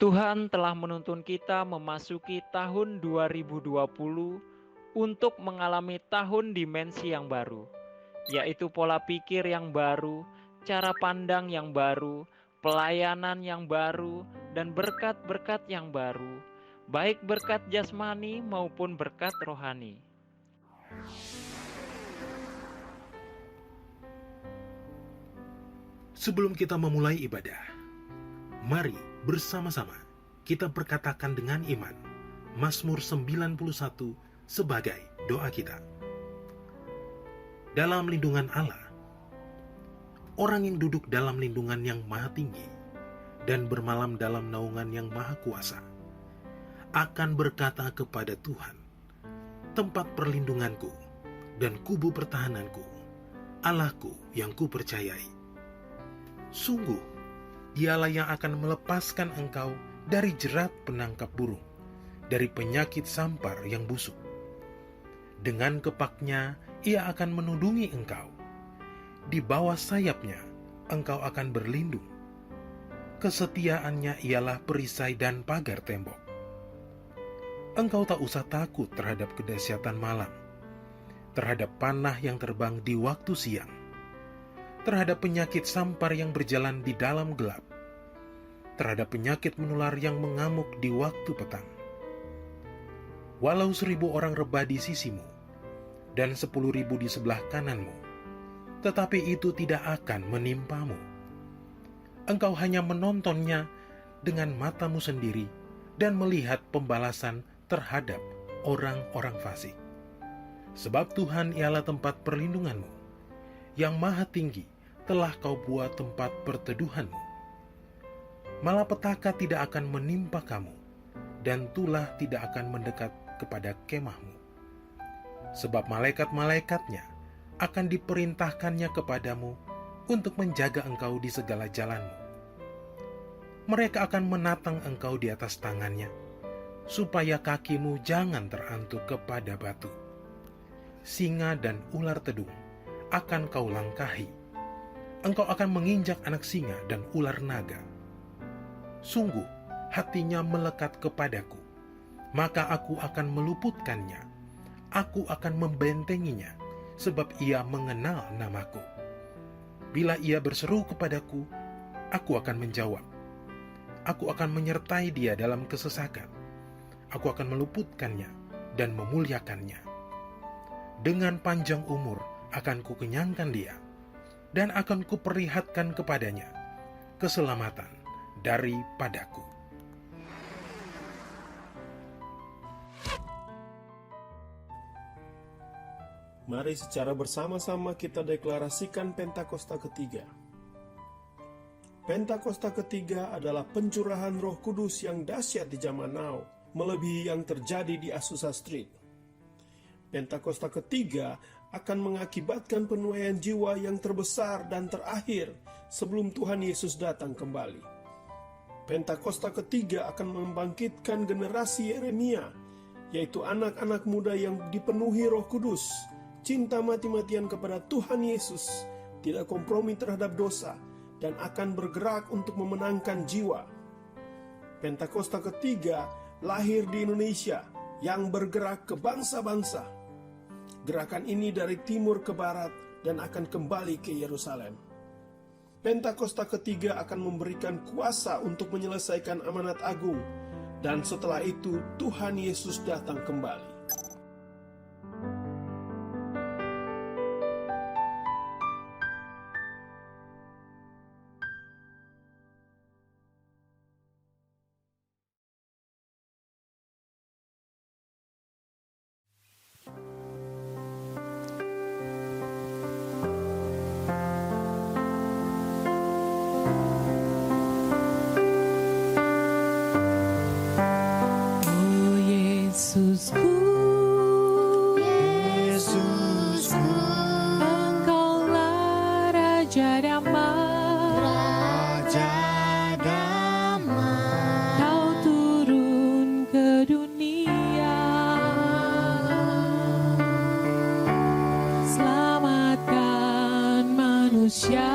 Tuhan telah menuntun kita memasuki tahun 2020 untuk mengalami tahun dimensi yang baru, yaitu pola pikir yang baru, cara pandang yang baru, pelayanan yang baru, dan berkat-berkat yang baru, baik berkat jasmani maupun berkat rohani. Sebelum kita memulai ibadah, mari bersama-sama kita berkatakan dengan iman Mazmur 91 sebagai doa kita. Dalam lindungan Allah, orang yang duduk dalam lindungan yang maha tinggi dan bermalam dalam naungan yang maha kuasa akan berkata kepada Tuhan, tempat perlindunganku dan kubu pertahananku, Allahku yang kupercayai. Sungguh, Dialah yang akan melepaskan engkau dari jerat penangkap burung, dari penyakit sampar yang busuk. Dengan kepaknya, Ia akan menudungi engkau. Di bawah sayapnya, engkau akan berlindung. Kesetiaannya ialah perisai dan pagar tembok. Engkau tak usah takut terhadap kedahsyatan malam, terhadap panah yang terbang di waktu siang, terhadap penyakit sampar yang berjalan di dalam gelap, terhadap penyakit menular yang mengamuk di waktu petang. Walau 1.000 orang rebah di sisimu, dan 10.000 di sebelah kananmu, tetapi itu tidak akan menimpamu. Engkau hanya menontonnya dengan matamu sendiri dan melihat pembalasan terhadap orang-orang fasik. Sebab Tuhan ialah tempat perlindunganmu, yang maha tinggi telah kau buat tempat perteduhanmu. Malapetaka tidak akan menimpa kamu, dan tulah tidak akan mendekat kepada kemahmu. Sebab malaikat-malaikatnya akan diperintahkannya kepadamu untuk menjaga engkau di segala jalanmu. Mereka akan menatang engkau di atas tangannya, supaya kakimu jangan terantuk kepada batu. Singa dan ular tedung akan kau langkahi. Engkau akan menginjak anak singa dan ular naga. Sungguh, hatinya melekat kepadaku, maka aku akan meluputkannya. Aku akan membentenginya, sebab ia mengenal namaku. Bila ia berseru kepadaku, aku akan menjawab. Aku akan menyertai dia dalam kesesakan. Aku akan meluputkannya dan memuliakannya. Dengan panjang umur akan kukenyangkan dia, dan akan kuperlihatkan kepadanya keselamatan daripadaku. Mari secara bersama-sama kita deklarasikan Pentakosta ketiga. Pentakosta ketiga adalah pencurahan Roh Kudus yang dahsyat di zaman now, melebihi yang terjadi di Azusa Street. Pentakosta ketiga akan mengakibatkan penuaian jiwa yang terbesar dan terakhir sebelum Tuhan Yesus datang kembali. Pentakosta ketiga akan membangkitkan generasi Yeremia, yaitu anak-anak muda yang dipenuhi Roh Kudus, cinta mati-matian kepada Tuhan Yesus, tidak kompromi terhadap dosa, dan akan bergerak untuk memenangkan jiwa. Pentakosta ketiga lahir di Indonesia yang bergerak ke bangsa-bangsa. Gerakan ini dari timur ke barat dan akan kembali ke Yerusalem. Pentakosta ketiga akan memberikan kuasa untuk menyelesaikan amanat agung, dan setelah itu Tuhan Yesus datang kembali. Yesusku, Yesusku, Engkaulah Raja Damai, Raja Damai. Kau turun ke dunia, selamatkan manusia.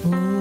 Oh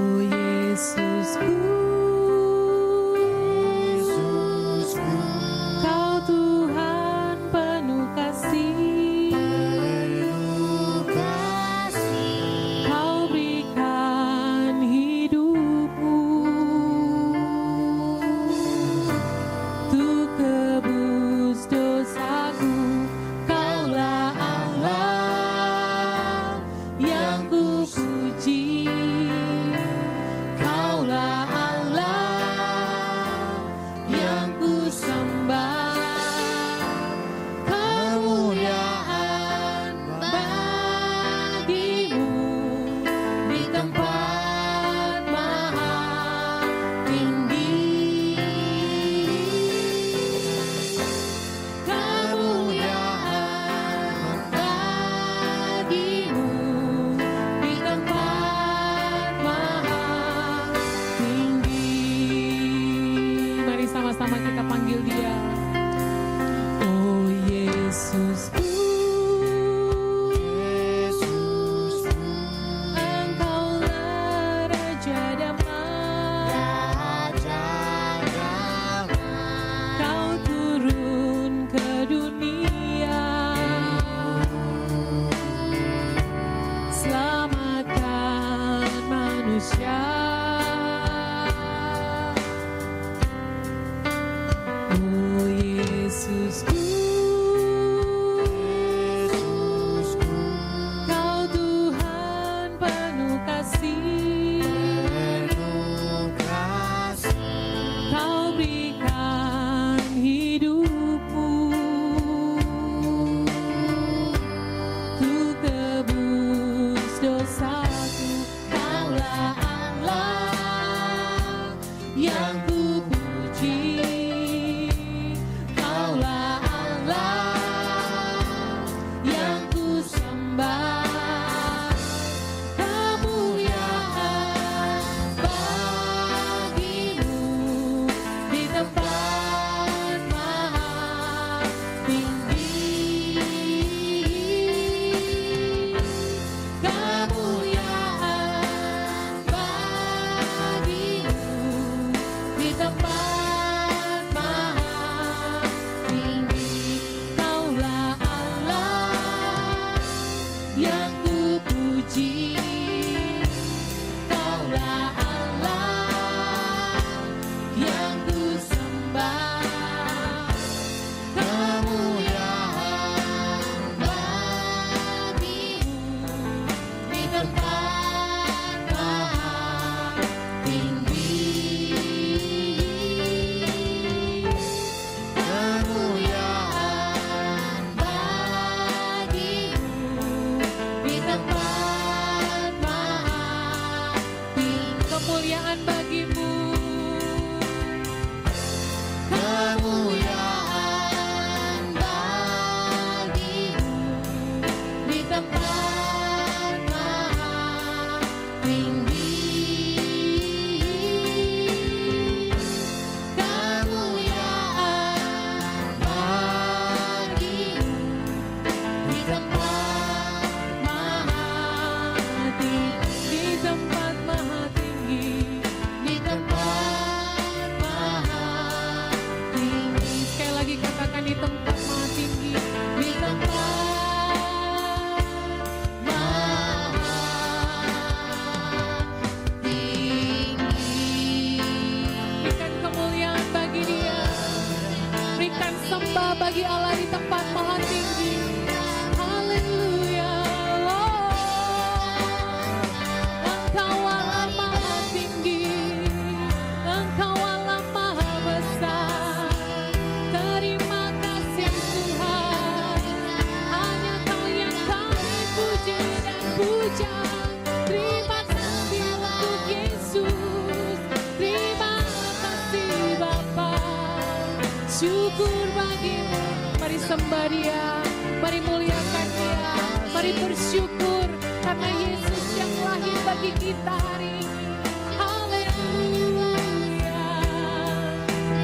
syukur bagimu. Mari sembah Dia, mari muliakan Dia, mari bersyukur karena Yesus yang lahir bagi kita hari ini. Haleluya,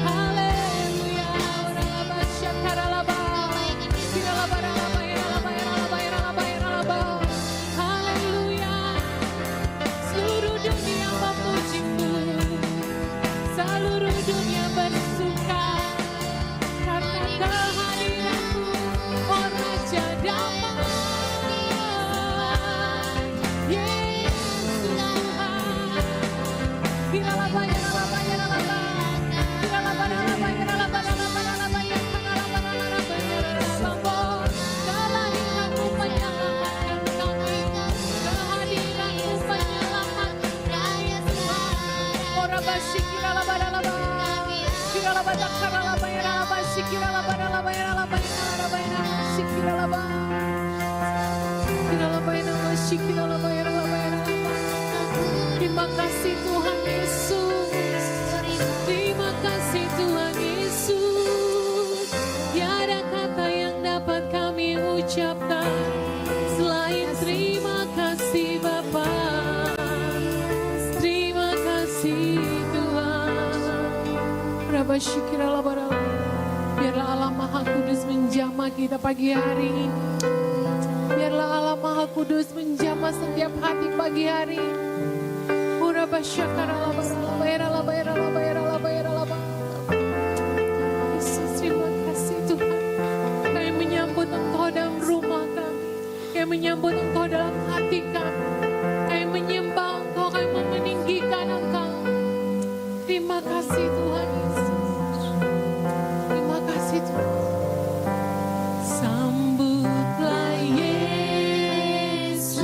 haleluya. Raba syakaralaba, kiralaba ralaba yaralaba yaralaba yaralaba yaralaba. Haleluya. Seluruh dunia memuji-Mu, seluruh dunia bersuka karena kehadiran-Mu, oh Raja Damai. Yesus Tuhan, kiralaba yaralaba yaralaba, kiralaba ralaba yaralaba ralaba ralaba yaralaba ralaba yaralaba. Kelahiran-Mu menyelamatkan kami, kehadiran-Mu menyelamatkan kami Tuhan. Oh Rabba Shikiralaba ralaba, kiralaba dakaralaba yaralaba shikiralaba ralaba yaralaba yaralaba yaralaba shikiralaba. Terima kasih Tuhan Yesus, terima kasih Tuhan Yesus. Tiada kata yang dapat kami ucapkan selain terima kasih Bapa, terima kasih Tuhan. Rabba Shikiralabarala. Biarlah Allah Maha Kudus menjamah kita pagi hari ini. Biarlah Allah Maha Kudus menjamah setiap hati pagi hari ini. Yesus, terima kasih Tuhan. Kami menyambut Engkau dalam rumah kami. Kami menyambut Engkau dalam hati kami. Kami menyembah Engkau, kami meninggikan Engkau. Terima kasih Tuhan Yesus. Terima kasih Tuhan. Sambutlah Yesus,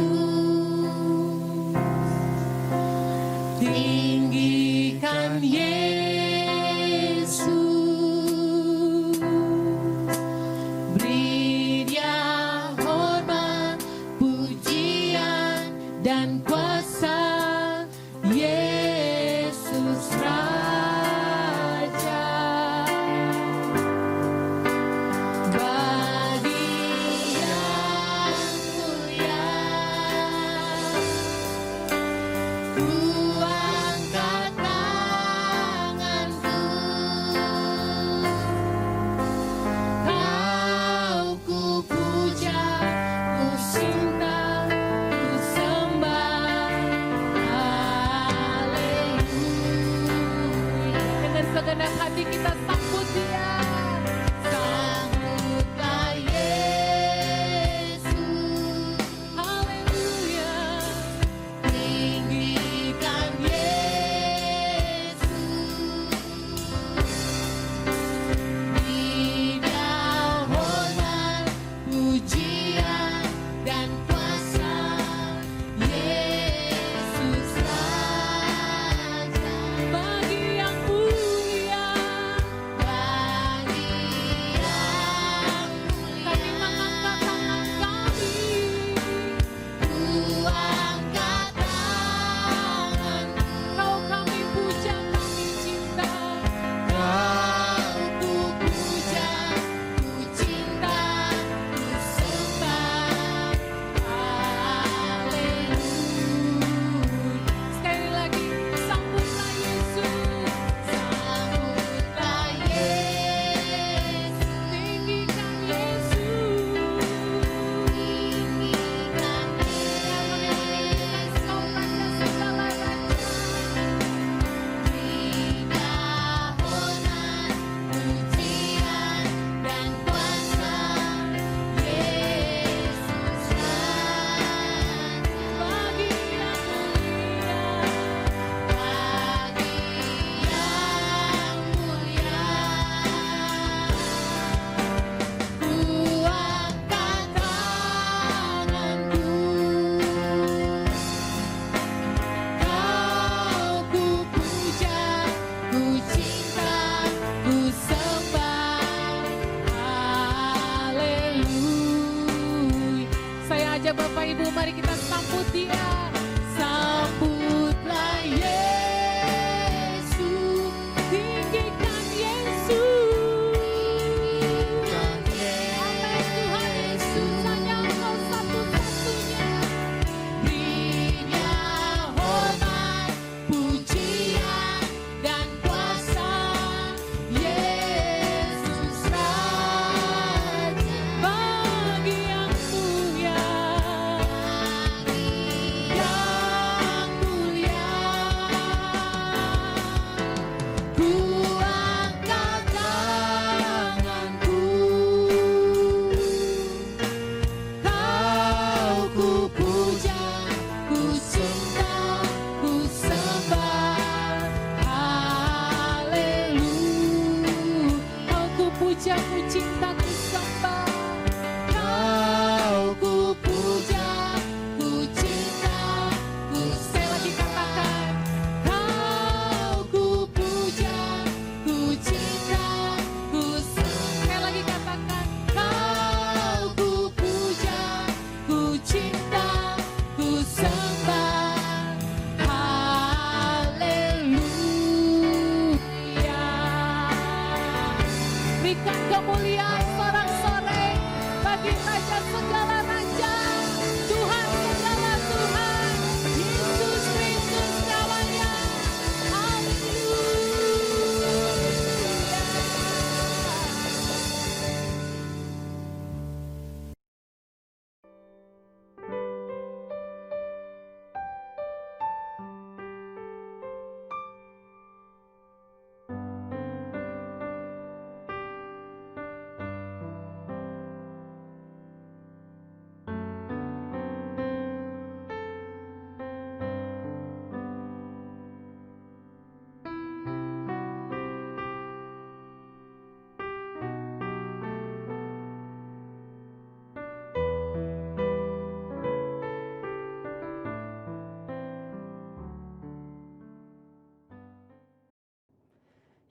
tinggikan Yesus, beri Dia hormat, pujian dan kuasa. Yesus Raja,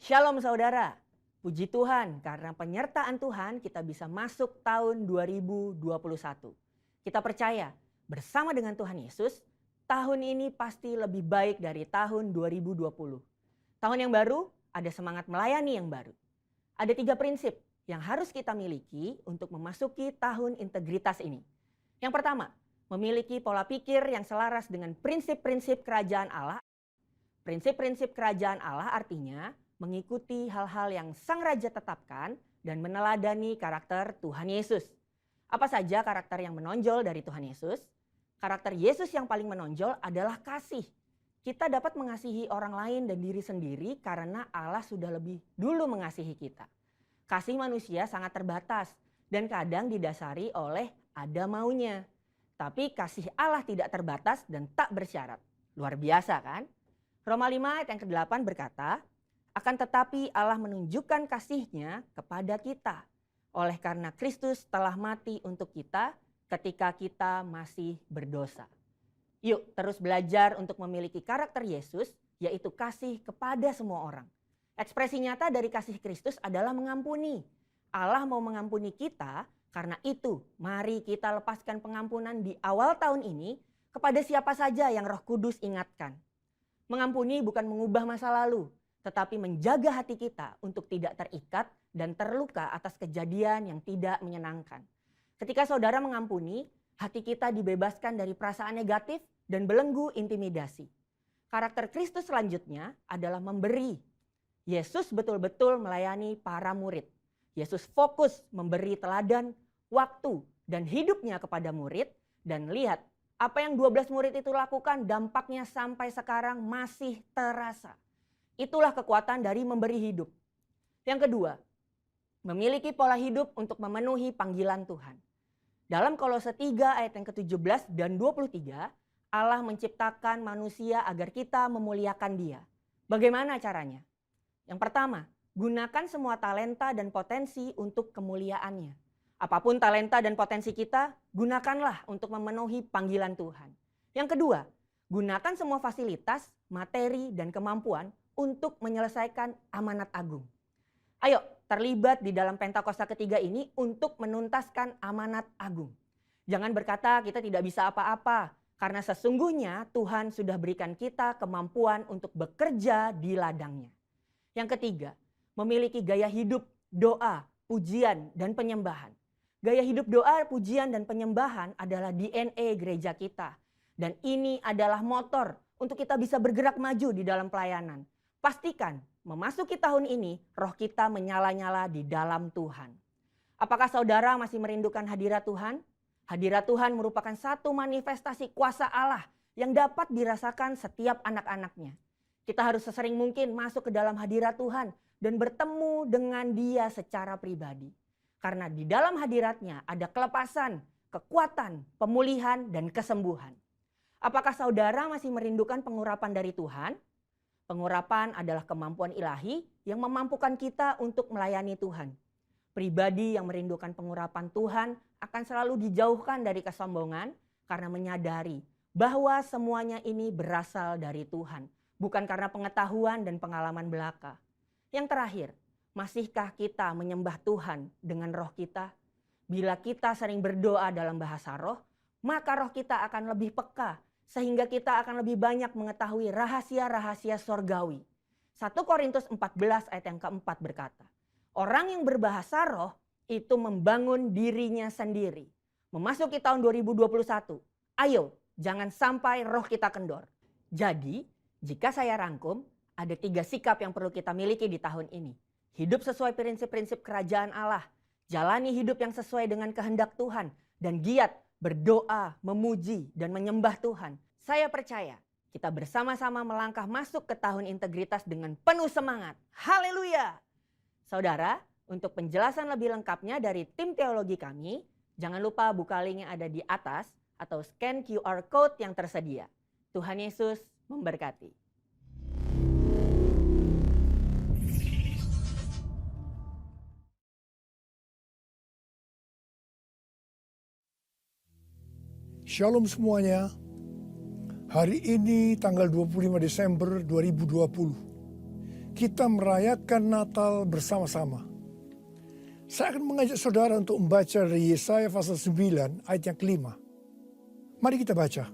Shalom saudara, puji Tuhan karena penyertaan Tuhan kita bisa masuk tahun 2021. Kita percaya bersama dengan Tuhan Yesus, tahun ini pasti lebih baik dari tahun 2020. Tahun yang baru, ada semangat melayani yang baru. Ada 3 prinsip yang harus kita miliki untuk memasuki tahun integritas ini. Yang pertama, memiliki pola pikir yang selaras dengan prinsip-prinsip kerajaan Allah. Prinsip-prinsip kerajaan Allah artinya mengikuti hal-hal yang Sang Raja tetapkan dan meneladani karakter Tuhan Yesus. Apa saja karakter yang menonjol dari Tuhan Yesus? Karakter Yesus yang paling menonjol adalah kasih. Kita dapat mengasihi orang lain dan diri sendiri karena Allah sudah lebih dulu mengasihi kita. Kasih manusia sangat terbatas dan kadang didasari oleh ada maunya. Tapi kasih Allah tidak terbatas dan tak bersyarat. Luar biasa kan? Roma 5 ayat yang ke-8 berkata, akan tetapi Allah menunjukkan kasih-Nya kepada kita oleh karena Kristus telah mati untuk kita ketika kita masih berdosa. Yuk terus belajar untuk memiliki karakter Yesus, yaitu kasih kepada semua orang. Ekspresi nyata dari kasih Kristus adalah mengampuni. Allah mau mengampuni kita, karena itu mari kita lepaskan pengampunan di awal tahun ini kepada siapa saja yang Roh Kudus ingatkan. Mengampuni bukan mengubah masa lalu, tetapi menjaga hati kita untuk tidak terikat dan terluka atas kejadian yang tidak menyenangkan. Ketika saudara mengampuni, hati kita dibebaskan dari perasaan negatif dan belenggu intimidasi. Karakter Kristus selanjutnya adalah memberi. Yesus betul-betul melayani para murid. Yesus fokus memberi teladan, waktu, dan hidupnya kepada murid. Dan lihat, apa yang 12 murid itu lakukan dampaknya sampai sekarang masih terasa. Itulah kekuatan dari memberi hidup. Yang kedua, memiliki pola hidup untuk memenuhi panggilan Tuhan. Dalam Kolose 3 ayat yang ke-17 dan 23, Allah menciptakan manusia agar kita memuliakan Dia. Bagaimana caranya? Yang pertama, gunakan semua talenta dan potensi untuk kemuliaannya. Apapun talenta dan potensi kita, gunakanlah untuk memenuhi panggilan Tuhan. Yang kedua, gunakan semua fasilitas, materi, dan kemampuan untuk menyelesaikan amanat agung. Ayo terlibat di dalam Pentakosta ketiga ini untuk menuntaskan amanat agung. Jangan berkata kita tidak bisa apa-apa, karena sesungguhnya Tuhan sudah berikan kita kemampuan untuk bekerja di ladangnya. Yang ketiga, memiliki gaya hidup, doa, pujian, dan penyembahan. Gaya hidup doa, pujian, dan penyembahan adalah DNA gereja kita. Dan ini adalah motor untuk kita bisa bergerak maju di dalam pelayanan. Pastikan memasuki tahun ini roh kita menyala-nyala di dalam Tuhan. Apakah saudara masih merindukan hadirat Tuhan? Hadirat Tuhan merupakan satu manifestasi kuasa Allah yang dapat dirasakan setiap anak-anaknya. Kita harus sesering mungkin masuk ke dalam hadirat Tuhan dan bertemu dengan Dia secara pribadi. Karena di dalam hadiratnya ada kelepasan, kekuatan, pemulihan, dan kesembuhan. Apakah saudara masih merindukan pengurapan dari Tuhan? Pengurapan adalah kemampuan ilahi yang memampukan kita untuk melayani Tuhan. Pribadi yang merindukan pengurapan Tuhan akan selalu dijauhkan dari kesombongan karena menyadari bahwa semuanya ini berasal dari Tuhan, bukan karena pengetahuan dan pengalaman belaka. Yang terakhir, masihkah kita menyembah Tuhan dengan roh kita? Bila kita sering berdoa dalam bahasa roh, maka roh kita akan lebih peka, sehingga kita akan lebih banyak mengetahui rahasia-rahasia sorgawi. 1 Korintus 14 ayat yang keempat berkata, orang yang berbahasa roh itu membangun dirinya sendiri. Memasuki tahun 2021, ayo jangan sampai roh kita kendor. Jadi, jika saya rangkum, ada 3 sikap yang perlu kita miliki di tahun ini. Hidup sesuai prinsip-prinsip kerajaan Allah, jalani hidup yang sesuai dengan kehendak Tuhan, dan giat berdoa, memuji, dan menyembah Tuhan. Saya percaya kita bersama-sama melangkah masuk ke tahun integritas dengan penuh semangat. Haleluya! Saudara, untuk penjelasan lebih lengkapnya dari tim teologi kami, jangan lupa buka link yang ada di atas atau scan QR Code yang tersedia. Tuhan Yesus memberkati. Shalom semuanya. Hari ini tanggal 25 Desember 2020. kita merayakan Natal bersama-sama. Saya akan mengajak saudara untuk membaca dari Yesaya pasal 9 ayat yang kelima. Mari kita baca.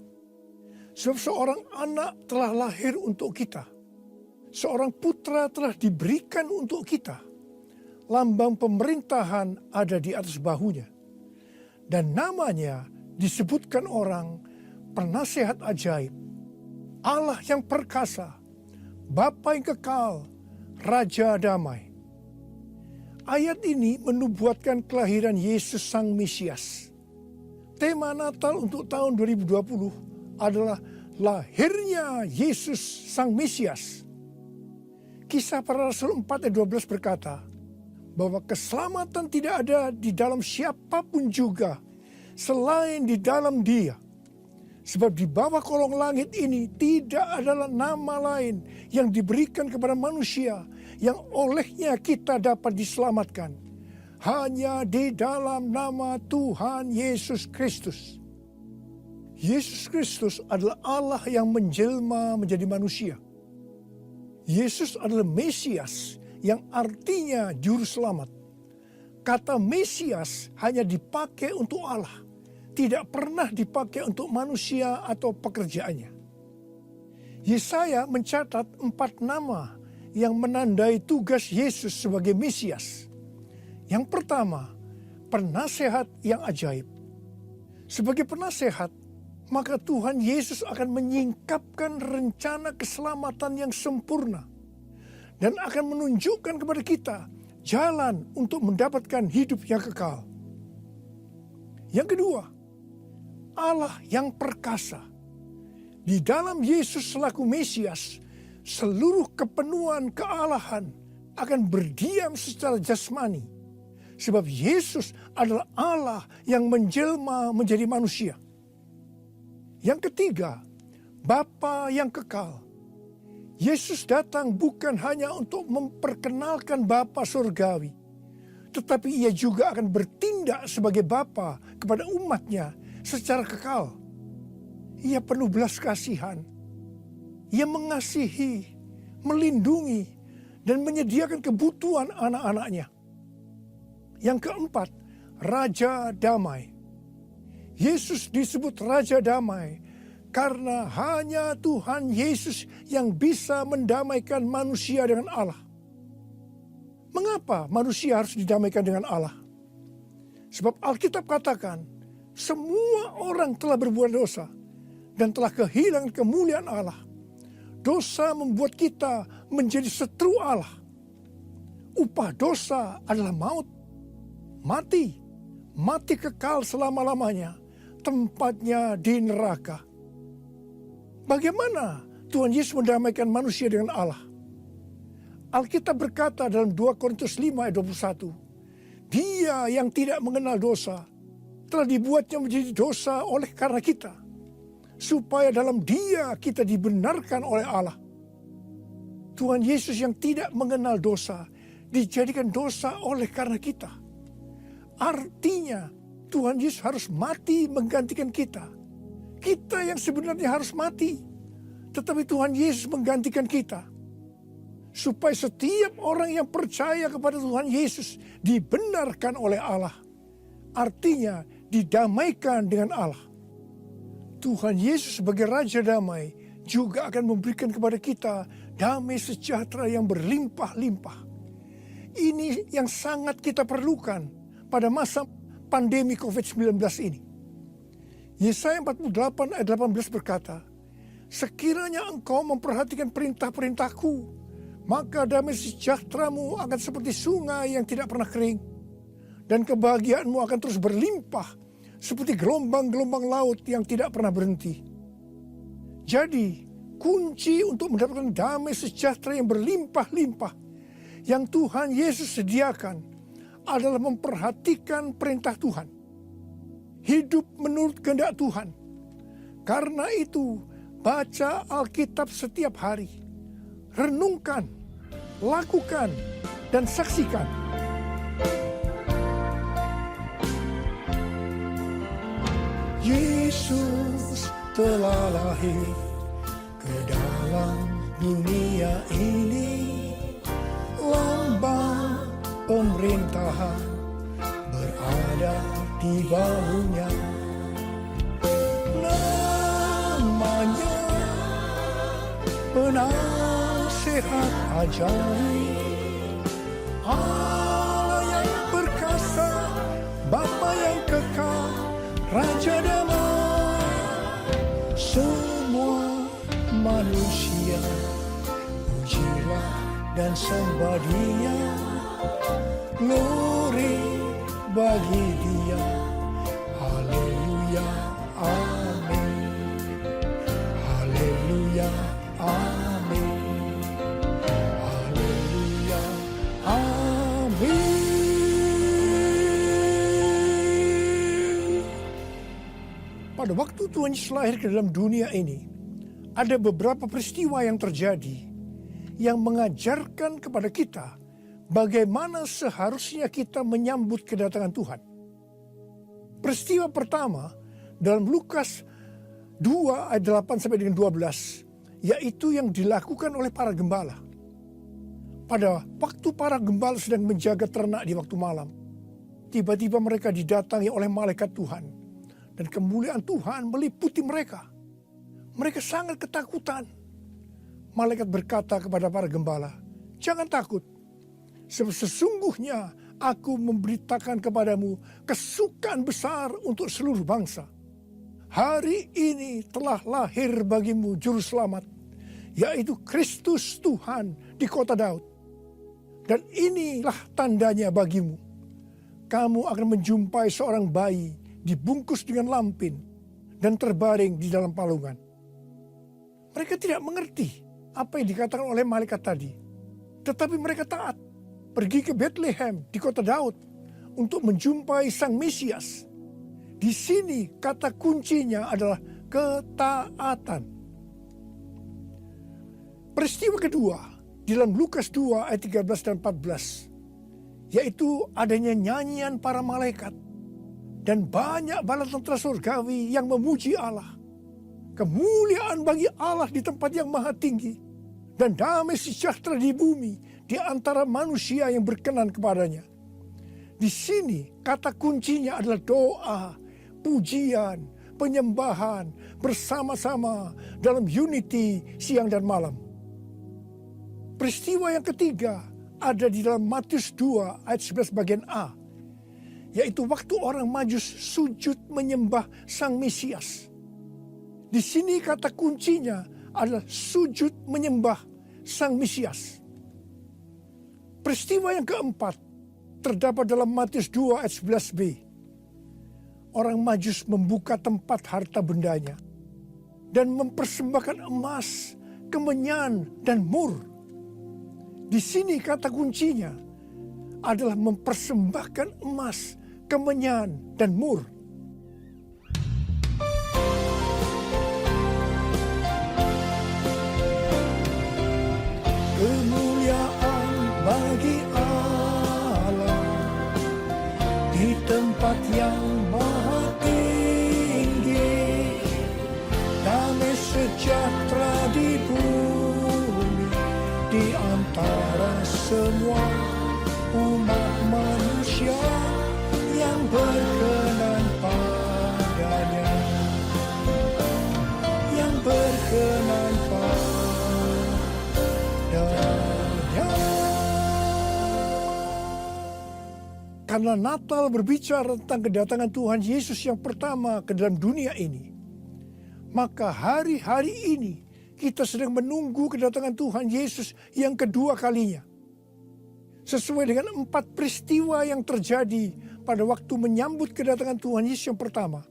Sebab seorang anak telah lahir untuk kita. Seorang putra telah diberikan untuk kita. Lambang pemerintahan ada di atas bahunya. Dan namanya disebutkan orang Penasehat Ajaib, Allah yang perkasa, Bapa yang kekal, Raja Damai. Ayat ini menubuatkan kelahiran Yesus Sang Mesias. Tema Natal untuk tahun 2020 adalah lahirnya Yesus Sang Mesias. Kisah Para Rasul 4 ayat 12 berkata bahwa keselamatan tidak ada di dalam siapapun juga selain di dalam Dia. Sebab di bawah kolong langit ini tidak adalah nama lain yang diberikan kepada manusia yang olehnya kita dapat diselamatkan. Hanya di dalam nama Tuhan Yesus Kristus. Yesus Kristus adalah Allah yang menjelma menjadi manusia. Yesus adalah Mesias yang artinya juru selamat. Kata Mesias hanya dipakai untuk Allah, tidak pernah dipakai untuk manusia atau pekerjaannya. Yesaya mencatat 4 nama yang menandai tugas Yesus sebagai Mesias. Yang pertama, penasehat yang ajaib. Sebagai penasehat, maka Tuhan Yesus akan menyingkapkan rencana keselamatan yang sempurna dan akan menunjukkan kepada kita jalan untuk mendapatkan hidup yang kekal. Yang kedua, Allah yang perkasa. Di dalam Yesus selaku Mesias, seluruh kepenuhan kealahan akan berdiam secara jasmani. Sebab Yesus adalah Allah yang menjelma menjadi manusia. Yang ketiga, Bapa yang kekal. Yesus datang bukan hanya untuk memperkenalkan Bapa surgawi, tetapi ia juga akan bertindak sebagai Bapa kepada umatnya secara kekal. Ia penuh belas kasihan. Ia mengasihi, melindungi, dan menyediakan kebutuhan anak-anaknya. Yang keempat, Raja Damai. Yesus disebut Raja Damai karena hanya Tuhan Yesus yang bisa mendamaikan manusia dengan Allah. Mengapa manusia harus didamaikan dengan Allah? Sebab Alkitab katakan, semua orang telah berbuat dosa dan telah kehilangan kemuliaan Allah. Dosa membuat kita menjadi setru Allah. Upah dosa adalah maut, mati kekal selama-lamanya, tempatnya di neraka. Bagaimana Tuhan Yesus mendamaikan manusia dengan Allah? Alkitab berkata dalam 2 Korintus 5 ayat 21, Dia yang tidak mengenal dosa telah dibuatnya menjadi dosa oleh karena kita, supaya dalam Dia kita dibenarkan oleh Allah. Tuhan Yesus yang tidak mengenal dosa dijadikan dosa oleh karena kita. Artinya Tuhan Yesus harus mati menggantikan kita. Kita yang sebenarnya harus mati, tetapi Tuhan Yesus menggantikan kita. Supaya setiap orang yang percaya kepada Tuhan Yesus dibenarkan oleh Allah. Artinya didamaikan dengan Allah. Tuhan Yesus sebagai Raja Damai juga akan memberikan kepada kita damai sejahtera yang berlimpah-limpah. Ini yang sangat kita perlukan pada masa pandemi COVID-19 ini. Yesaya 48 ayat 18 berkata, Sekiranya engkau memperhatikan perintah-perintahku, maka damai sejahteramu akan seperti sungai yang tidak pernah kering. Dan kebahagiaanmu akan terus berlimpah seperti gelombang-gelombang laut yang tidak pernah berhenti. Jadi, kunci untuk mendapatkan damai sejahtera yang berlimpah-limpah yang Tuhan Yesus sediakan adalah memperhatikan perintah Tuhan. Hidup menurut kehendak Tuhan. Karena itu, baca Alkitab setiap hari. Renungkan, lakukan, dan saksikan. Yesus telah lahir ke dalam dunia ini. ada di bahunya. Namanya Penasehat Ajaib, Allah yang perkasa, Bapa yang kekal, Raja damai. Semua manusia pujilah dan sembah Dia, glory bagi Dia. Haleluya, amin. Haleluya, amin. Haleluya, amin. Pada waktu Tuhan Yesus lahir ke dalam dunia ini, ada beberapa peristiwa yang terjadi yang mengajarkan kepada kita bagaimana seharusnya kita menyambut kedatangan Tuhan. Peristiwa pertama dalam Lukas 2 ayat 8 sampai dengan 12, yaitu yang dilakukan oleh para gembala. Pada waktu para gembala sedang menjaga ternak di waktu malam, tiba-tiba mereka didatangi oleh malaikat Tuhan, dan kemuliaan Tuhan meliputi mereka. Mereka sangat ketakutan. Malaikat berkata kepada para gembala, "Jangan takut, sebab sesungguhnya aku memberitakan kepadamu kesukaan besar untuk seluruh bangsa. Hari ini telah lahir bagimu juru selamat, yaitu Kristus Tuhan di kota Daud. Dan inilah tandanya bagimu. Kamu akan menjumpai seorang bayi dibungkus dengan lampin dan terbaring di dalam palungan." Mereka tidak mengerti apa yang dikatakan oleh malaikat tadi. Tetapi mereka taat, pergi ke Bethlehem di kota Daud untuk menjumpai Sang Mesias. Di sini kata kuncinya adalah ketaatan. Peristiwa kedua di dalam Lukas 2 ayat 13 dan 14, yaitu adanya nyanyian para malaikat dan banyak bala tentara surgawi yang memuji Allah. Kemuliaan bagi Allah di tempat yang maha tinggi, dan damai sejahtera di bumi di antara manusia yang berkenan kepadanya. Di sini kata kuncinya adalah doa, pujian, penyembahan bersama-sama dalam unity siang dan malam. Peristiwa yang ketiga ada di dalam Matius 2 ayat 11 bagian A, yaitu waktu orang Majus sujud menyembah Sang Mesias. Di sini kata kuncinya adalah sujud menyembah Sang Mesias. Peristiwa yang keempat terdapat dalam Matius 2 ayat 11b. Orang Majus membuka tempat harta bendanya dan mempersembahkan emas, kemenyan, dan mur. Di sini kata kuncinya adalah mempersembahkan emas, kemenyan, dan mur. Kemuliaan bagi Allah di tempat yang maha tinggi, damai sejahtera di bumi di antara semua umat manusia yang berkenan padanya, yang berkenan padanya. Karena Natal berbicara tentang kedatangan Tuhan Yesus yang pertama ke dalam dunia ini, maka hari-hari ini kita sedang menunggu kedatangan Tuhan Yesus yang kedua kalinya. Sesuai dengan 4 peristiwa yang terjadi pada waktu menyambut kedatangan Tuhan Yesus yang pertama,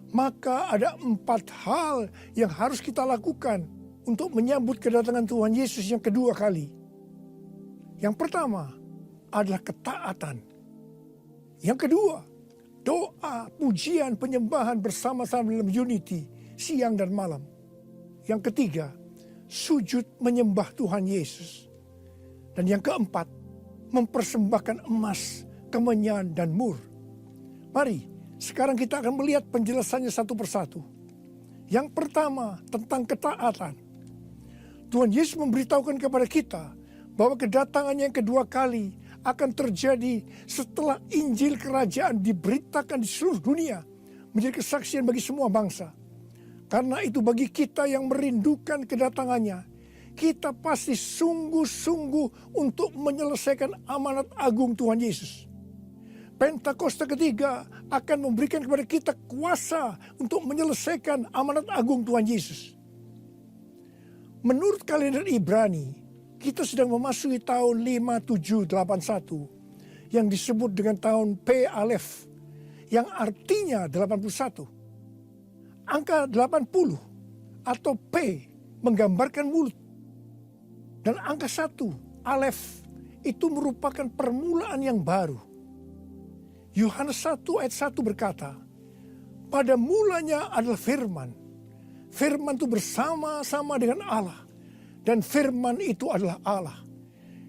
maka ada 4 hal yang harus kita lakukan untuk menyambut kedatangan Tuhan Yesus yang kedua kali. Yang pertama adalah ketaatan. Yang kedua, doa, pujian, penyembahan bersama-sama dalam unity siang dan malam. Yang ketiga, sujud menyembah Tuhan Yesus. Dan yang keempat, mempersembahkan emas, kemenyan, dan mur. Mari, sekarang kita akan melihat penjelasannya satu persatu. Yang pertama, tentang ketaatan. Tuhan Yesus memberitahukan kepada kita bahwa kedatangannya yang kedua kali akan terjadi setelah Injil Kerajaan diberitakan di seluruh dunia, menjadi kesaksian bagi semua bangsa. Karena itu bagi kita yang merindukan kedatangannya, kita pasti sungguh-sungguh untuk menyelesaikan amanat agung Tuhan Yesus. Pentakosta ketiga akan memberikan kepada kita kuasa untuk menyelesaikan amanat agung Tuhan Yesus. Menurut kalender Ibrani, kita sedang memasuki tahun 5781 yang disebut dengan tahun P Alef, yang artinya 81. Angka 80 atau P menggambarkan mulut. Dan angka 1, Alef, itu merupakan permulaan yang baru. Yohanes 1 ayat 1 berkata, pada mulanya adalah firman. Firman itu bersama-sama dengan Allah. Dan firman itu adalah Allah.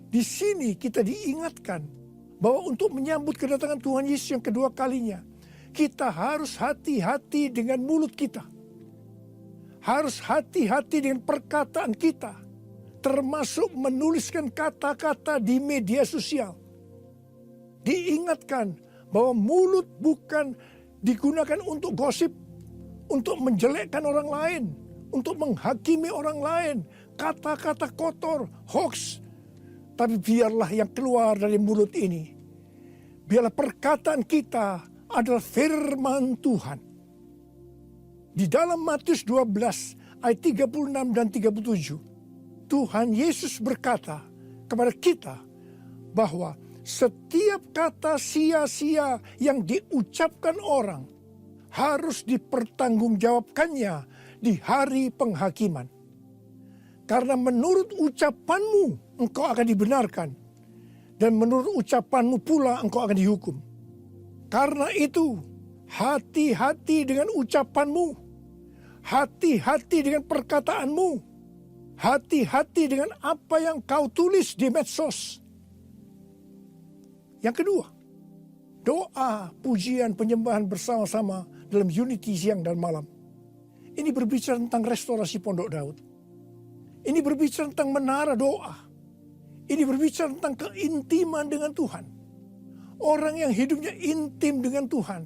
Di sini kita diingatkan bahwa untuk menyambut kedatangan Tuhan Yesus yang kedua kalinya, kita harus hati-hati dengan mulut kita. Harus hati-hati dengan perkataan kita. Termasuk menuliskan kata-kata di media sosial. Diingatkan bahwa mulut bukan digunakan untuk gosip, untuk menjelekkan orang lain, untuk menghakimi orang lain, kata-kata kotor, hoax. Tapi biarlah yang keluar dari mulut ini, biarlah perkataan kita adalah firman Tuhan. Di dalam Matius 12 ayat 36 dan 37, Tuhan Yesus berkata kepada kita bahwa setiap kata sia-sia yang diucapkan orang harus dipertanggungjawabkannya di hari penghakiman. Karena menurut ucapanmu engkau akan dibenarkan, dan menurut ucapanmu pula engkau akan dihukum. Karena itu, hati-hati dengan ucapanmu, hati-hati dengan perkataanmu, hati-hati dengan apa yang kau tulis di medsos. Yang kedua, doa, pujian, penyembahan bersama-sama dalam unity siang dan malam. Ini berbicara tentang restorasi Pondok Daud. Ini berbicara tentang menara doa. Ini berbicara tentang keintiman dengan Tuhan. Orang yang hidupnya intim dengan Tuhan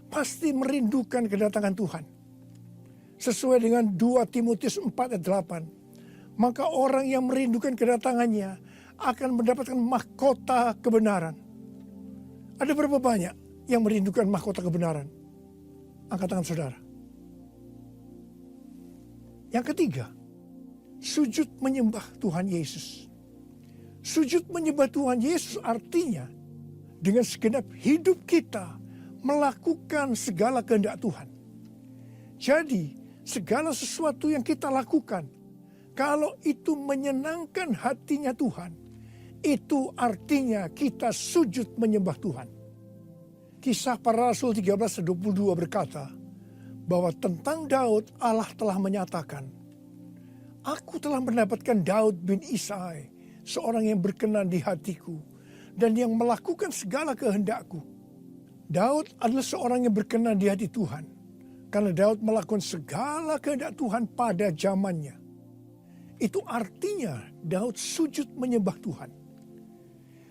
pasti merindukan kedatangan Tuhan. Sesuai dengan 2 Timotius 4 ayat 8. Maka orang yang merindukan kedatangannya akan mendapatkan mahkota kebenaran. Ada berapa banyak yang merindukan mahkota kebenaran? Angkat tangan saudara. Yang ketiga, sujud menyembah Tuhan Yesus. Sujud menyembah Tuhan Yesus artinya dengan segenap hidup kita melakukan segala kehendak Tuhan. Jadi segala sesuatu yang kita lakukan, kalau itu menyenangkan hatinya Tuhan, itu artinya kita sujud menyembah Tuhan. Kisah Para Rasul 13:22 berkata bahwa tentang Daud Allah telah menyatakan, aku telah mendapatkan Daud bin Isai, seorang yang berkenan di hatiku dan yang melakukan segala kehendakku. Daud adalah seorang yang berkenan di hati Tuhan karena Daud melakukan segala kehendak Tuhan pada zamannya. Itu artinya Daud sujud menyembah Tuhan.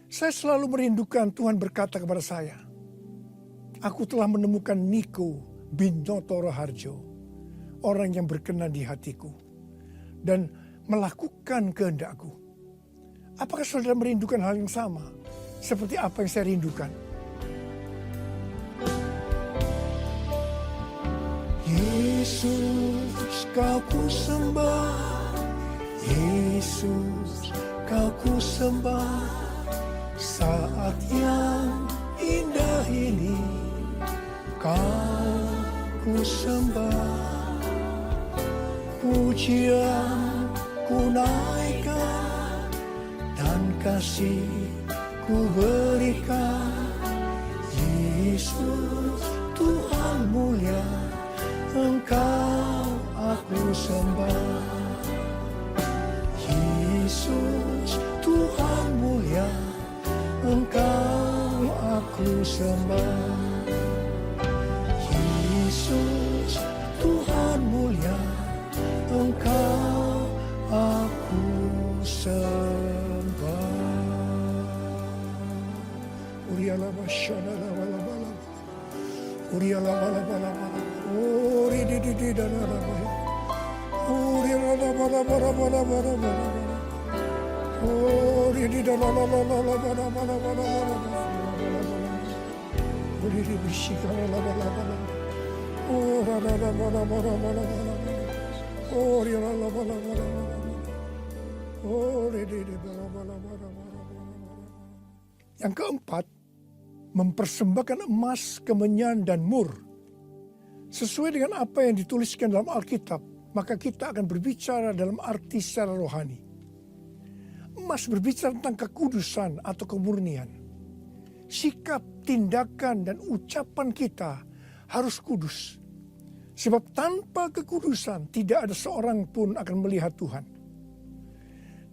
Saya selalu merindukan Tuhan berkata kepada saya, aku telah menemukan Niko bin Noto Raharjo, orang yang berkenan di hatiku dan melakukan kehendakku. Apakah saudara merindukan hal yang sama seperti apa yang saya rindukan? Yesus, kau ku sembah, Yesus, kau ku sembah. Saat yang indah ini kau ku sembah, pujian ku naikkan dan kasih ku berikan. Yesus Tuhan mulia, Engkau aku sembah. Yesus Tuhan mulia, Engkau aku sembah. Yesus Tuhan mulia, Engkau aku sembah. Uria la bala bala bala. Uri di di da da da. Uri la la bala bala bala bala bala. Uri di da la la la la la bala bala bala bala. Uri di bishika la la bala bala. Ora la la bala bala bala bala. Uri la la bala bala bala. Uri di bala bala bala bala. Yang keempat, mempersembahkan emas, kemenyan, dan mur. Sesuai dengan apa yang dituliskan dalam Alkitab, maka kita akan berbicara dalam arti secara rohani. Emas berbicara tentang kekudusan atau kemurnian. Sikap, tindakan, dan ucapan kita harus kudus. Sebab tanpa kekudusan tidak ada seorang pun akan melihat Tuhan.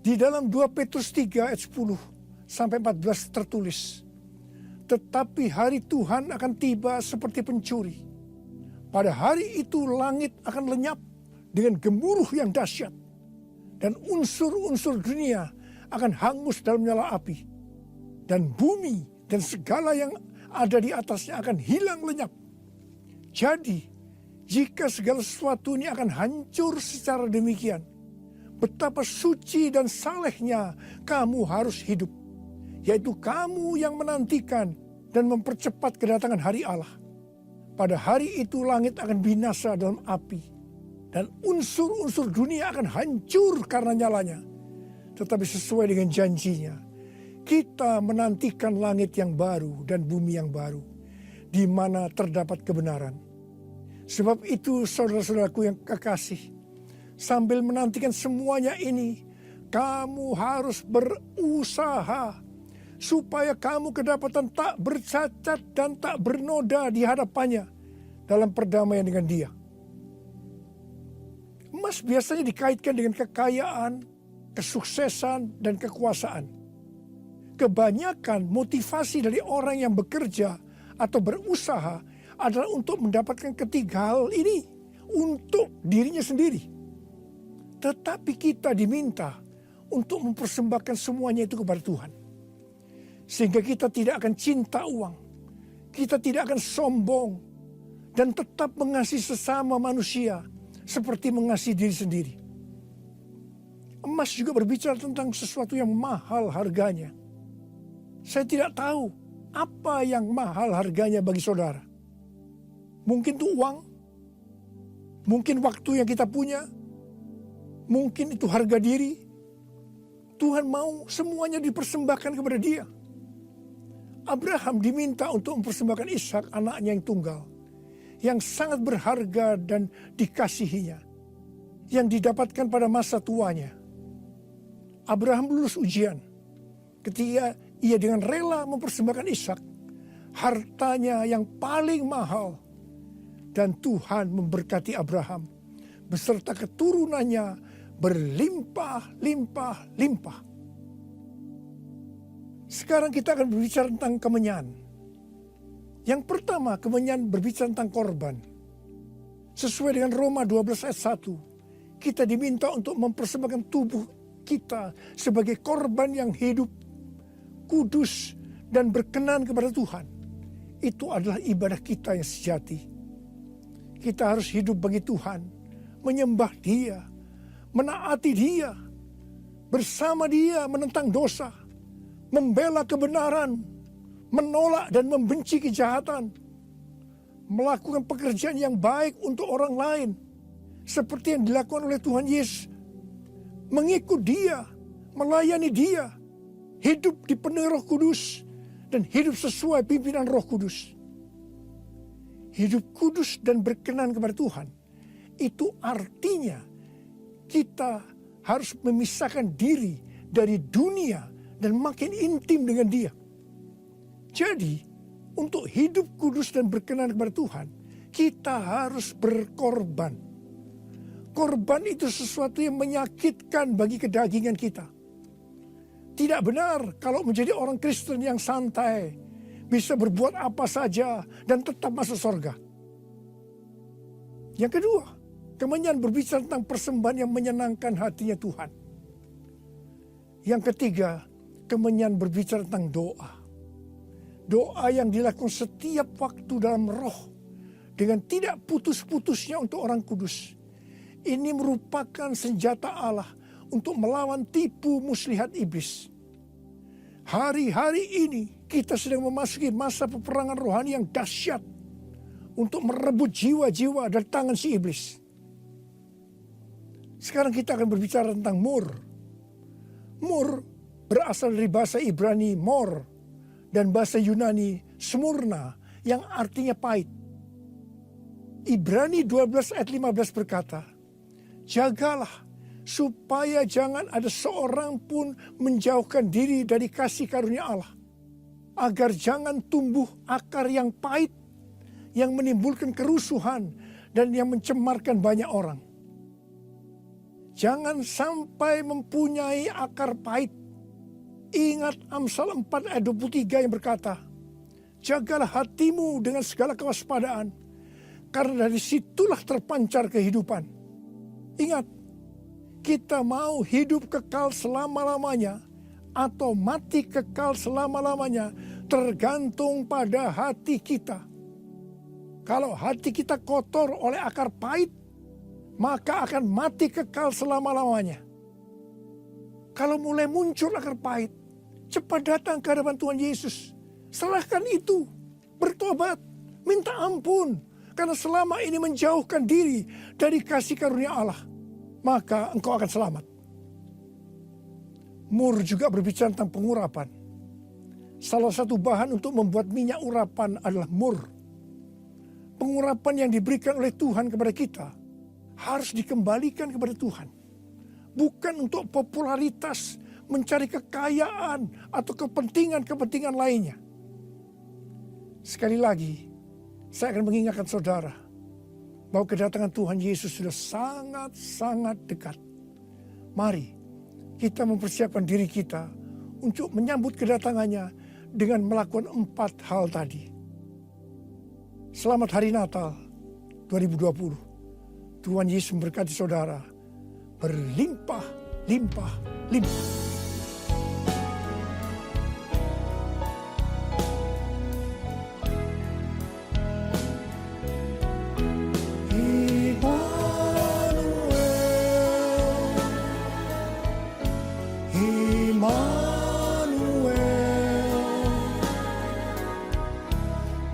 Di dalam 2 Petrus 3 ayat 10 sampai 14 tertulis, tetapi hari Tuhan akan tiba seperti pencuri. Pada hari itu langit akan lenyap dengan gemuruh yang dahsyat, dan unsur-unsur dunia akan hangus dalam nyala api, dan bumi dan segala yang ada di atasnya akan hilang lenyap. Jadi, jika segala sesuatu ini akan hancur secara demikian, betapa suci dan salehnya kamu harus hidup, yaitu kamu yang menantikan dan mempercepat kedatangan hari Allah. Pada hari itu langit akan binasa dalam api, dan unsur-unsur dunia akan hancur karena nyalanya. Tetapi sesuai dengan janjinya, kita menantikan langit yang baru dan bumi yang baru, di mana terdapat kebenaran. Sebab itu saudara-saudaraku yang kekasih, sambil menantikan semuanya ini, kamu harus berusaha supaya kamu kedapatan tak bercacat dan tak bernoda di hadapannya dalam perdamaian dengan Dia. Emas biasanya dikaitkan dengan kekayaan, kesuksesan, dan kekuasaan. Kebanyakan motivasi dari orang yang bekerja atau berusaha adalah untuk mendapatkan ketiga hal ini untuk dirinya sendiri. Tetapi kita diminta untuk mempersembahkan semuanya itu kepada Tuhan. Sehingga kita tidak akan cinta uang, kita tidak akan sombong, dan tetap mengasihi sesama manusia seperti mengasihi diri sendiri. Emas juga berbicara tentang sesuatu yang mahal harganya. Saya tidak tahu apa yang mahal harganya bagi saudara. Mungkin itu uang, mungkin waktu yang kita punya, mungkin itu harga diri. Tuhan mau semuanya dipersembahkan kepada Dia. Abraham diminta untuk mempersembahkan Ishak, anaknya yang tunggal, yang sangat berharga dan dikasihinya, yang didapatkan pada masa tuanya. Abraham lulus ujian ketika ia dengan rela mempersembahkan Ishak, hartanya yang paling mahal, dan Tuhan memberkati Abraham beserta keturunannya berlimpah-limpah-limpah. Sekarang kita akan berbicara tentang kemenyan. Yang pertama, kemenyan berbicara tentang korban. Sesuai dengan Roma 12 ayat 1, kita diminta untuk mempersembahkan tubuh kita sebagai korban yang hidup, kudus, dan berkenan kepada Tuhan. Itu adalah ibadah kita yang sejati. Kita harus hidup bagi Tuhan, menyembah Dia, menaati Dia, bersama Dia menentang dosa, membela kebenaran, menolak dan membenci kejahatan, melakukan pekerjaan yang baik untuk orang lain, seperti yang dilakukan oleh Tuhan Yesus, mengikut Dia, melayani Dia, hidup dipenuhi Roh Kudus, dan hidup sesuai pimpinan Roh Kudus. Hidup kudus dan berkenan kepada Tuhan, itu artinya kita harus memisahkan diri dari dunia dan makin intim dengan Dia. Jadi, untuk hidup kudus dan berkenan kepada Tuhan, kita harus berkorban. Korban itu sesuatu yang menyakitkan bagi kedagingan kita. Tidak benar kalau menjadi orang Kristen yang santai, bisa berbuat apa saja dan tetap masuk surga. Yang kedua, kemenyan berbicara tentang persembahan yang menyenangkan hatinya Tuhan. Yang ketiga, kemenyan berbicara tentang doa. Doa yang dilakukan setiap waktu dalam roh dengan tidak putus-putusnya untuk orang kudus. Ini merupakan senjata Allah untuk melawan tipu muslihat iblis. Hari-hari ini kita sedang memasuki masa peperangan rohani yang dahsyat untuk merebut jiwa-jiwa dari tangan si iblis. Sekarang kita akan berbicara tentang mur. Mur berasal dari bahasa Ibrani mor dan bahasa Yunani smurna yang artinya pahit. Ibrani 12 ayat 15 berkata, jagalah supaya jangan ada seorang pun menjauhkan diri dari kasih karunia Allah, agar jangan tumbuh akar yang pahit yang menimbulkan kerusuhan dan yang mencemarkan banyak orang. Jangan sampai mempunyai akar pahit. Ingat Amsal 4 ayat 23 yang berkata, jagalah hatimu dengan segala kewaspadaan, karena dari situlah terpancar kehidupan. Ingat, kita mau hidup kekal selama-lamanya atau mati kekal selama-lamanya tergantung pada hati kita. Kalau hati kita kotor oleh akar pahit, maka akan mati kekal selama-lamanya. Kalau mulai muncul akar pahit, cepat datang ke hadapan Tuhan Yesus. Serahkan itu, bertobat, minta ampun. Karena selama ini menjauhkan diri dari kasih karunia Allah, maka engkau akan selamat. Mur juga berbicara tentang pengurapan. Salah satu bahan untuk membuat minyak urapan adalah mur. Pengurapan yang diberikan oleh Tuhan kepada kita harus dikembalikan kepada Tuhan. Bukan untuk popularitas, mencari kekayaan, atau kepentingan-kepentingan lainnya. Sekali lagi, saya akan mengingatkan saudara bahwa kedatangan Tuhan Yesus sudah sangat-sangat dekat. Mari kita mempersiapkan diri kita untuk menyambut kedatangannya dengan melakukan 4 hal tadi. Selamat Hari Natal 2020. Tuhan Yesus memberkati saudara berlimpah, limpah, limpah.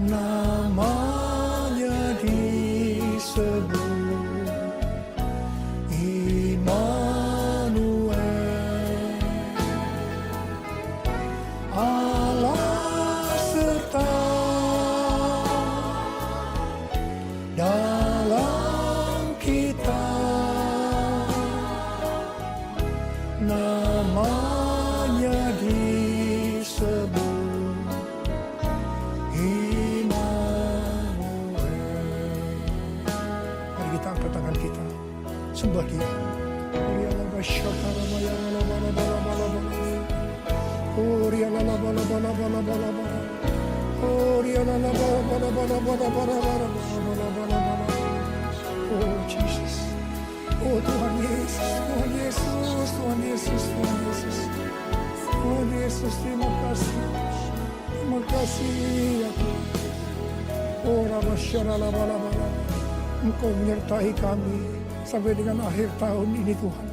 Namanya disebut Immanuel, Allah serta dalam kita. Namanya disebut tangan kita, sembah Dia. Oh Jesus, oh Tuhan Yesus, Tuhan Yesus, Tuhan Yesus, Tuhan Yesus, Tuhan Yesus, terima kasih ya Tuhan. Oh Rabbasharalabalabala, Engkau menyertai kami sampai dengan akhir tahun ini Tuhan.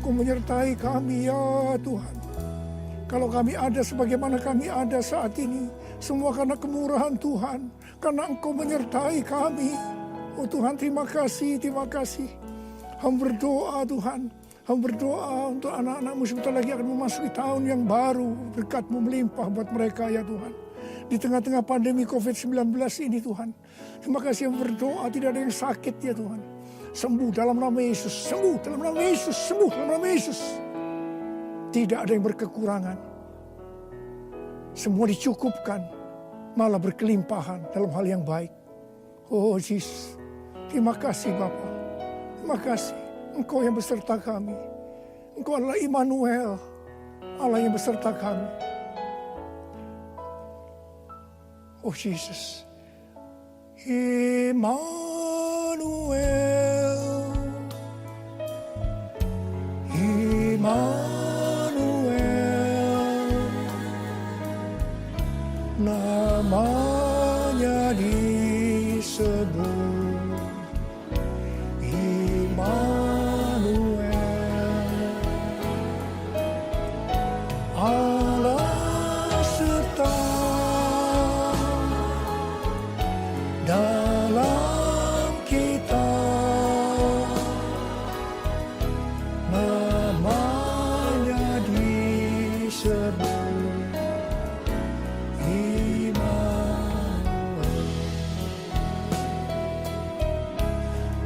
Engkau menyertai kami ya Tuhan. Kalau kami ada sebagaimana kami ada saat ini, semua karena kemurahan Tuhan. Karena Engkau menyertai kami. Oh Tuhan, terima kasih, terima kasih. Hamba berdoa Tuhan. Hamba berdoa untuk anak-anakmu sebentar lagi akan memasuki tahun yang baru. Berkat-Mu melimpah buat mereka ya Tuhan. Di tengah-tengah pandemi COVID-19 ini Tuhan. Terima kasih yang berdoa, tidak ada yang sakit ya Tuhan. Sembuh dalam nama Yesus, sembuh dalam nama Yesus, sembuh dalam nama Yesus. Tidak ada yang berkekurangan. Semua dicukupkan, malah berkelimpahan dalam hal yang baik. Oh Yesus, terima kasih Bapa. Terima kasih, Engkau yang beserta kami. Engkau adalah Immanuel, Allah yang beserta kami. Oh Jesus, Immanuel, Immanuel, namanya disebut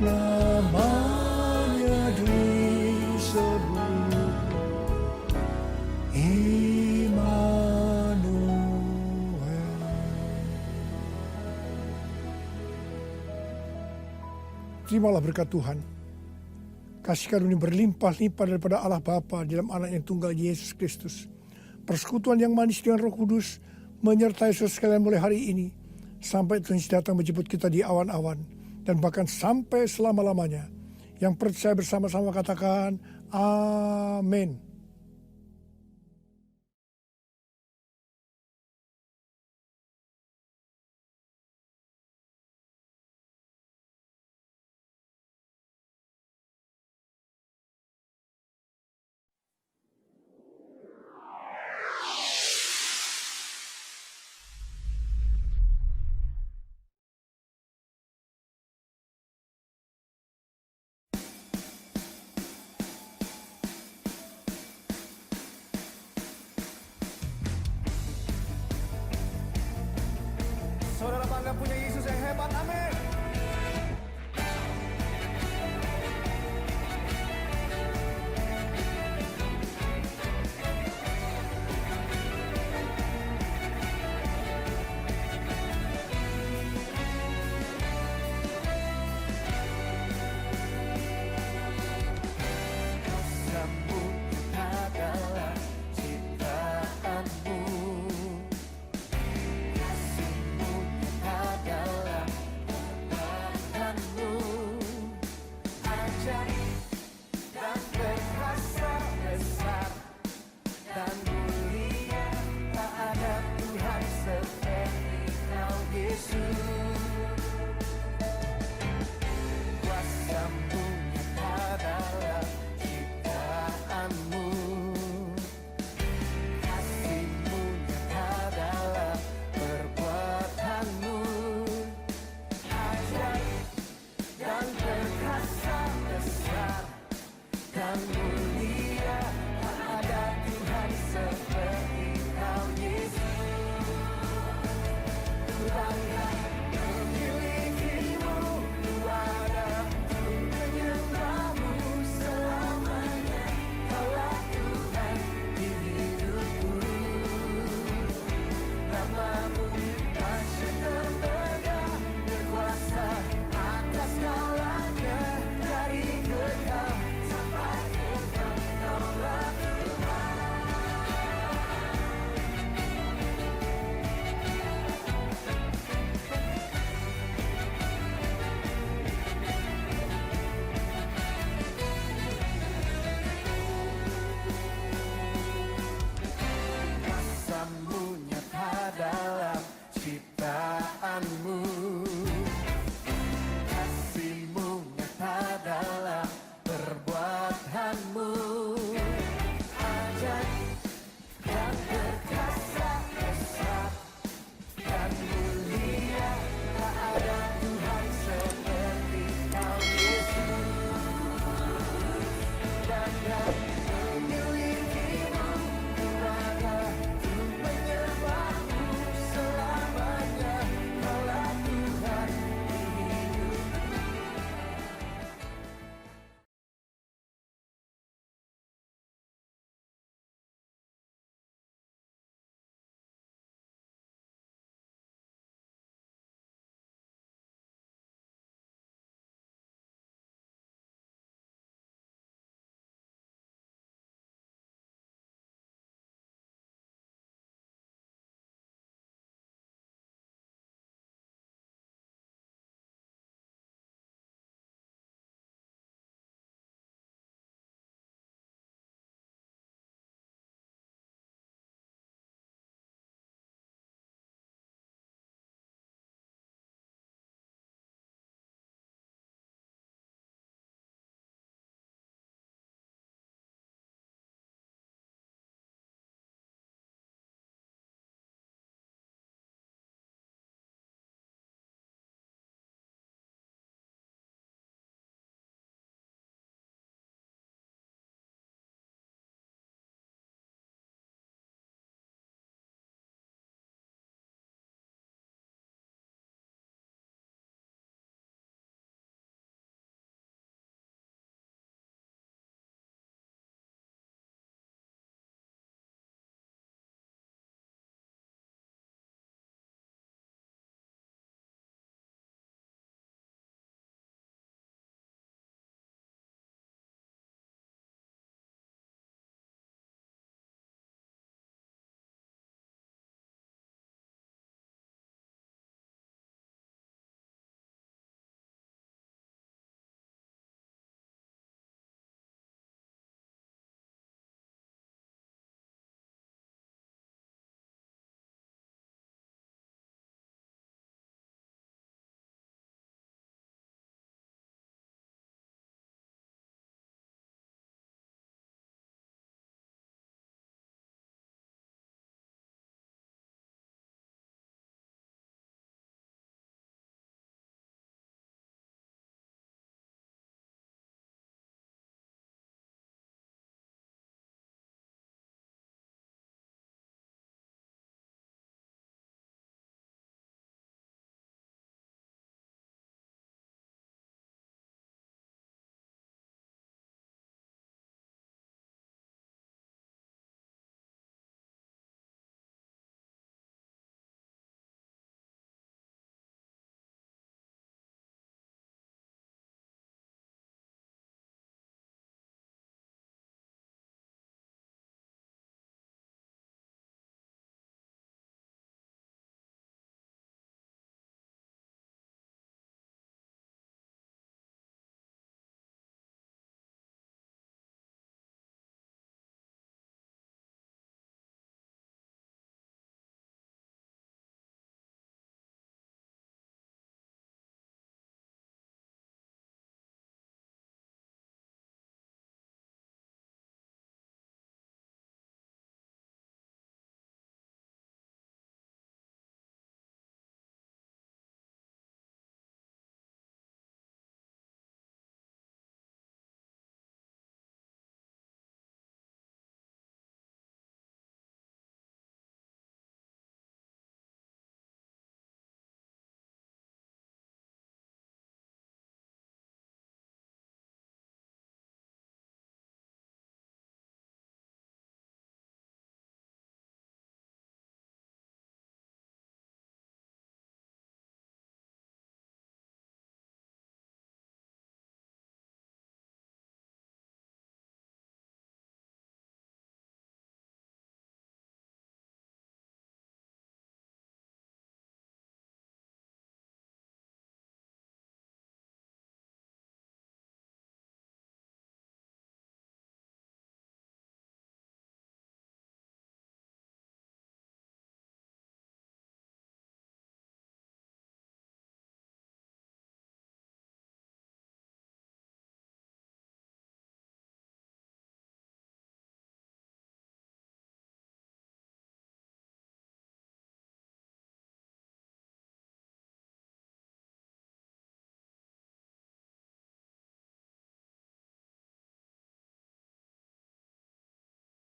namanya disebut Immanuel. Terimalah berkat Tuhan. Kasih karunia berlimpah-limpah daripada Allah Bapa dalam anak yang tunggal Yesus Kristus. Persekutuan yang manis dengan Roh Kudus menyertai saudara sekalian mulai hari ini sampai Tuhan Yesus datang menjemput kita di awan-awan dan bahkan sampai selama-lamanya. Yang percaya bersama-sama katakan amin.